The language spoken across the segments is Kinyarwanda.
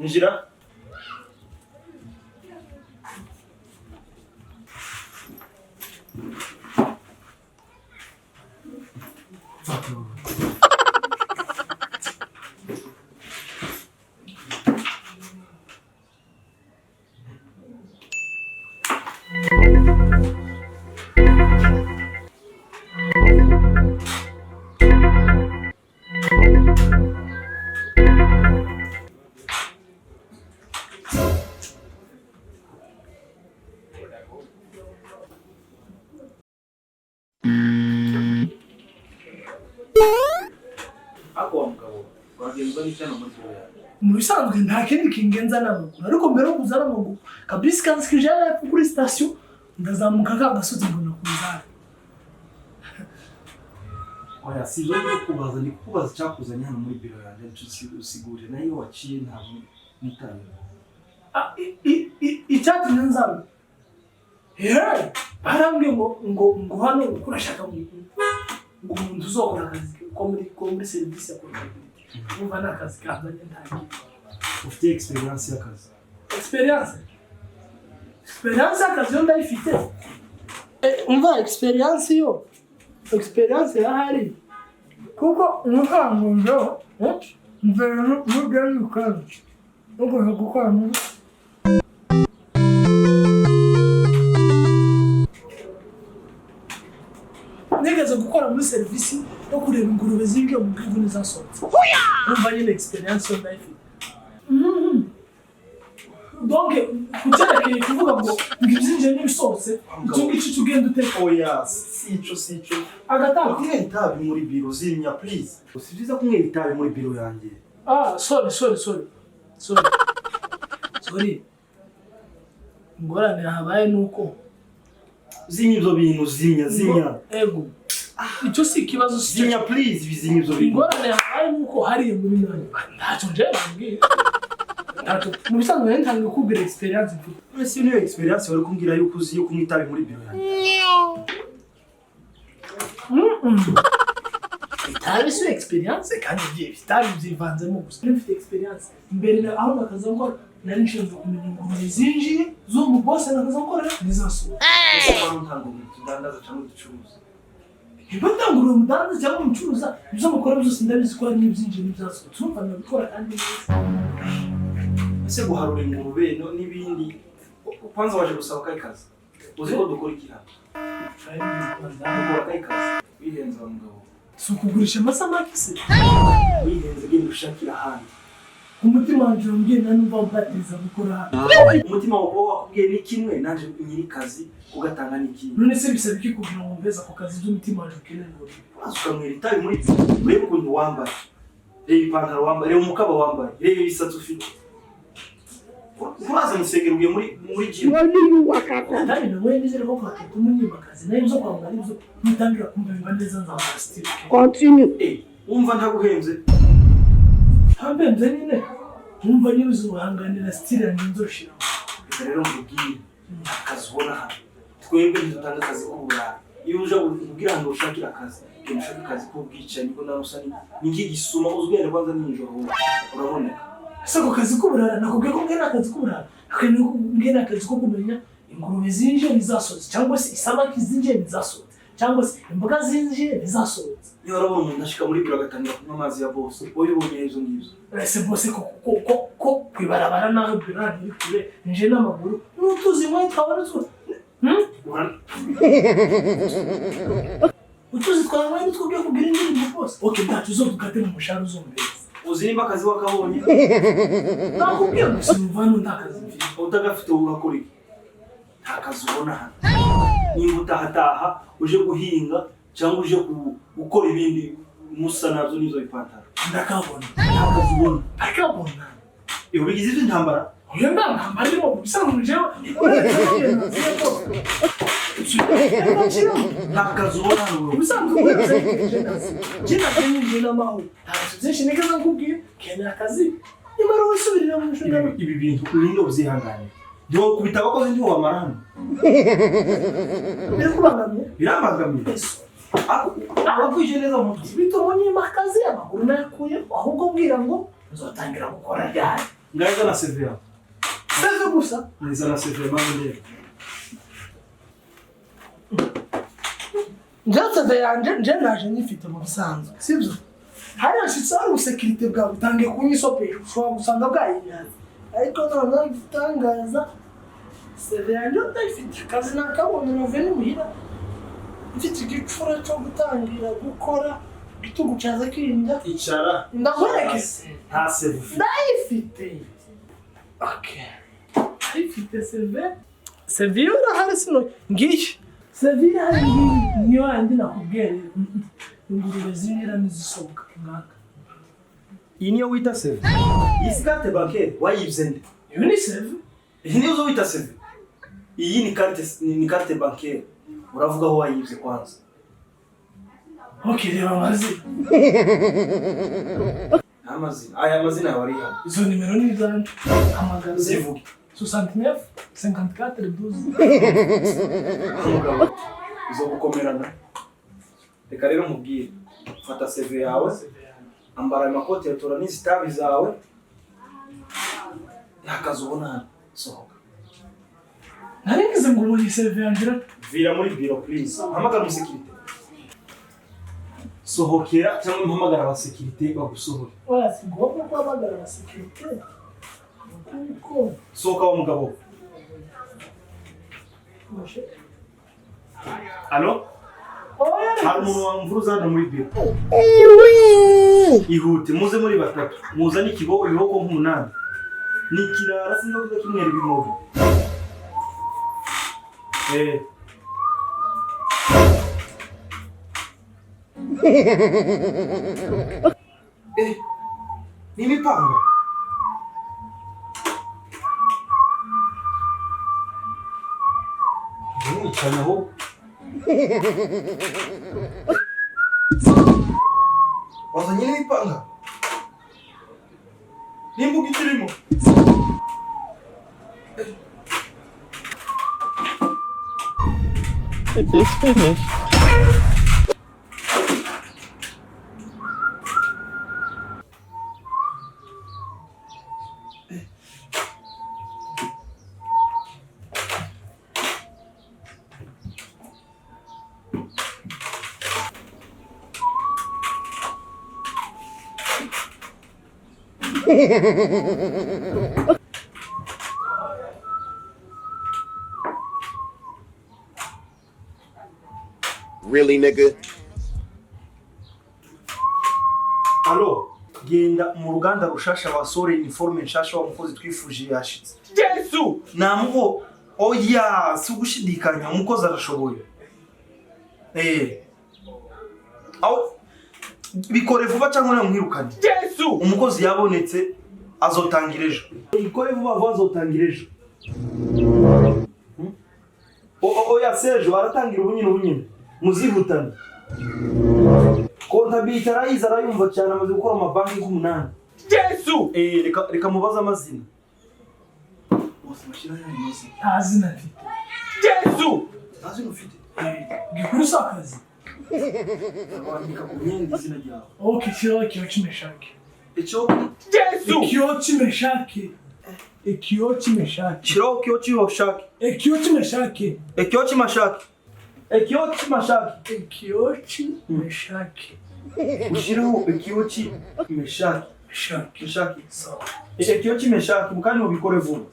injira. Mubisanzwe nta kindi kingenza n'amaguru ariko mbere yo kuzana amaguru kabisi kansikije hepfo kuri station ndazamuka ka gasozi mbona kuzana. Oya si byo kubaza ni kubaza cyakuzanye hano muri biro yanjye usigure nayo waciye ntabwo nitanye. Icyatumye nzana barambwiye ngo hano urashaka ngo umuntu uzokora akazi ko muri serivisi ya kontabilite. Umva nakazi kazanye ntagiye. Ufite experience y'akazi? Experience y'akazi yo ndayifite. Umva experience yahari kuko umukanguzo mvera n'ubwari ukazi ugomba gukora mu nigeze gukora muri serivisi yo kureba ingurube zinjiye mu bwigu n'izasohotse. Umva nyine experience yo ndayifite. Donc kuterekeye kuvuga ngo ngizinje n'ibisohotse icyo ngicyo tugenda uteka. Oya sico Agatanga kumwe itabi muri biro zimya please. Usibiza kumwe itabi muri biro yanjye. Sorry. Ngorane habaye nuko zimya ibyo bintu zimya. Ego. Icyo si ikibazo zimya please bizimya ibyo bintu. Ngorane habaye nuko hari muri nani. Ntacyo nje bambwiye. Mu bisanzwe ntangiye kubwira experience mfite. Ese niyo experience wari kumbwira yuko uzi yuko mwitabi muri biro yanjye. Itabi si experience kandi itabi byivanzemo gusa. Mfite experience mbere aho nakaza ngo nari nshinzwe kumenya ingurube zinjiye zo mu boss nakaza ngo nizasohoka. Ese abantu ntango tudandaza cyangwa ducuruza. Ntibandangurura umudandaza cyangwa umucuruza ibyo mukora byose ndabizi ko ari n'ibyinjiye n'ibyasohotse. Urumva nabikora kandi neza. Ese guharura ingurube n'ibindi kwanza waje gusaba kazi. Uzi ko dukora iki hano? Dukora kazi. Wihenze wa mugabo. Si ukugurisha amasamaki se? Wihenze genda ushakira ahandi. Umutima wanjye wambwiye numva ubateza gukora hano. Umutima wawe wakubwiye ni kimwe nanje nyiri kazi ugatanga n'ikindi. None se bisaba iki kugira ngo mbeza ako kazi by'umutima wanjye ukeneye ngo ukamwira itabi muri reba ukuntu wambaye. Reba ipantaro wambaye, reba umukaba wambaye, reba ibisatsi ufite. Kuraza musegeruye muri gym. Kandi nawe nizere ko kwateka umunyimakazi nayo zo kwambara ibyo mutangira kumva neza nzambara style. Continue. Umva ntaguhenze. Hambenze nyine. Umva niba uzuhanganira style yanjye nzoshira. Rero mbubwire akazi ubona hano. Twebwe dutanga akazi k'uburara. Iyo uje ubwira ngo ushakira akazi, iyo ushaka akazi k'ubwicanyi ko nawe usa n'ingigisuma uzwere kwanza n'ijoro uraboneka. Sako kazi k'uburara nakubwiye ko ngena akazi k'uburara. Akene ko ngena akazi ko kumenya ingurube zinjiye nizasohotse cyangwa se isamaki zinjiye nizasohotse cyangwa se imboga zinjiye nizasohotse. Iyo urabona umuntu ashika muri biro agatangira kunywa amazi ya bose, wowe ubonye izo ngibyo. Ese bose ko kwibarabara naho biro ntiri kure nje n'amaguru n'utuzi mwe twabarutse. Utuzi twamwe twubwiye kugira indirimbo bose. Okay ntacyo uzodukate mu mushahara uzombeza. Uzi nimba akazi wakabonye? Nakubwiye gusa umuvano ntakazi mfite. Utagafite urakora iki? Nta kazi ubona hano. Nimba utahataha uje guhinga cyangwa uje gukora ibindi musa nabyo nizo ipantaro. Ndakabona. Nta kazi ubona. Ndakabona. Iyo bigize iby'intambara? Oya ntambara irimo bisanzwe jewe. Nta kazi ubona hano. Bisanzwe jina kenye n'amaho. Ntacyo nigeze nkubwiye kenya akazi. Nimara wisubirira mu nshingano. Ibi bintu urinde uzihangane. Ndio kubita abakozi ndio wamara hano. Birambangamiye. Abakwije neza mu bito munyima akazi amakuru nakuye ahubwo mbwira ngo nzotangira gukora ryari. Ngaza na CV yawe. CV gusa? Neza na CV mama ndebe. Njatse yanje naje nyifite mu bisanzwe. Sibyo? Hariya shitsa ubusekirite bwawe utangiye kunyisopera ushobora gusanga bwayinyaza. Ariko noneho gitangaza CV yanje ndayifite akazi nakabonye noveni muhira. Mfite igicura cyo gutangira gukora igitugu cyaza kinja. Icara. Ndakwerekeza. Nta CV. Ndayifite. Okay. Ndayifite CV. CV urahari sino ngiye. CV hari niyo andi nakubwira. Ingurube zinira nizisohoka mwaka. Iyi niyo wita CV. Iyi carte bancaire wayibye nde? Iyo ni CV. Iyi niyo wita CV. Iyi ni carte bancaire. Uravuga aho wayibye kwanza. Okay, reba amazina. Amazina. Aya mazina yawe ari hano. Izo nimero ni izanjye. Hamagara. Zivuge. 69 54 12. Umugabo. Izo gukomerana. Reka rero mubwire. Fata CV yawe. Ambara amakoti yatora n'izitabi zawe. Ntakazi ubona hano. Sohoka. Naringize ngo muri CV yanjye. Vira muri biro please. Hamagara umusekirite. Sohokera cyangwa impamagara abasekirite bagusohora. Oya, si ngombwa ko hamagara abasekirite. Kuko Sohoka wa mugabo. Allo? Hari umuntu wamvuruza hano muri biro. Ihute muze muri batatu. Muzane ibihoko nk'umunani. Nikirara sindokuza kimwera ibimogo. Ni imipanga. Mwicana aho. Wazanye n'imipanga. Nimbuga itirimo. It is finished. Really, nigga? Allo, genda mu ruganda rushasha basore uniforme nshasha wa mukozi twifuje yashitse. Yesu! Namuho oya, si ugushidikanya umukozi arashoboye. Aho bikore vuba cyangwa namwirukanye. Yesu! Umukozi yabonetse azotangira ejo. Bikore vuba azotangira ejo. Oya Serge aratangira ubunyine. Muzihutana. Kontabilite arayiza arayumva cyane amaze gukora amabanki nk'umunani. Yesu! Reka mubaza amazina. Bose mashira yari mazina. Azina mfite. Yesu! Azina ufite. Gikuru sakazi. Wandika ku myenda izina ryawe. Okay, kiyo kimeshaki. Icyo Yesu! Kiyo kimeshaki. Kiyo kimeshaki. Shiro kiyo chimashaki. Kiyo kimeshaki. Kiyo chimashaki. Kiyo chimashaki. Kiyo kimeshaki. Ushiraho kiyo chimeshaki. Meshaki. Sawa. Kiyo chimeshaki mukani ubikore vuba.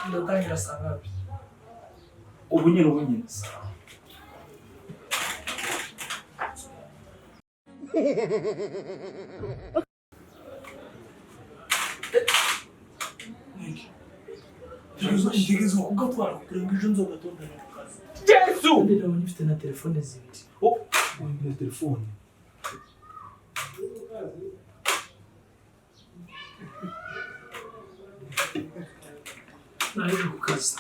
Ndatangira saa ngapi? Ubunyine. Ntegerezo kugatwara kugira ngo ejo nzogatondana ku kazi. Yesu! Ndeba nifite na telefone zibiri. Ni telefone. Naje ku kazi.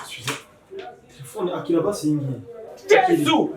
Telefone akira basi ingi. Yesu!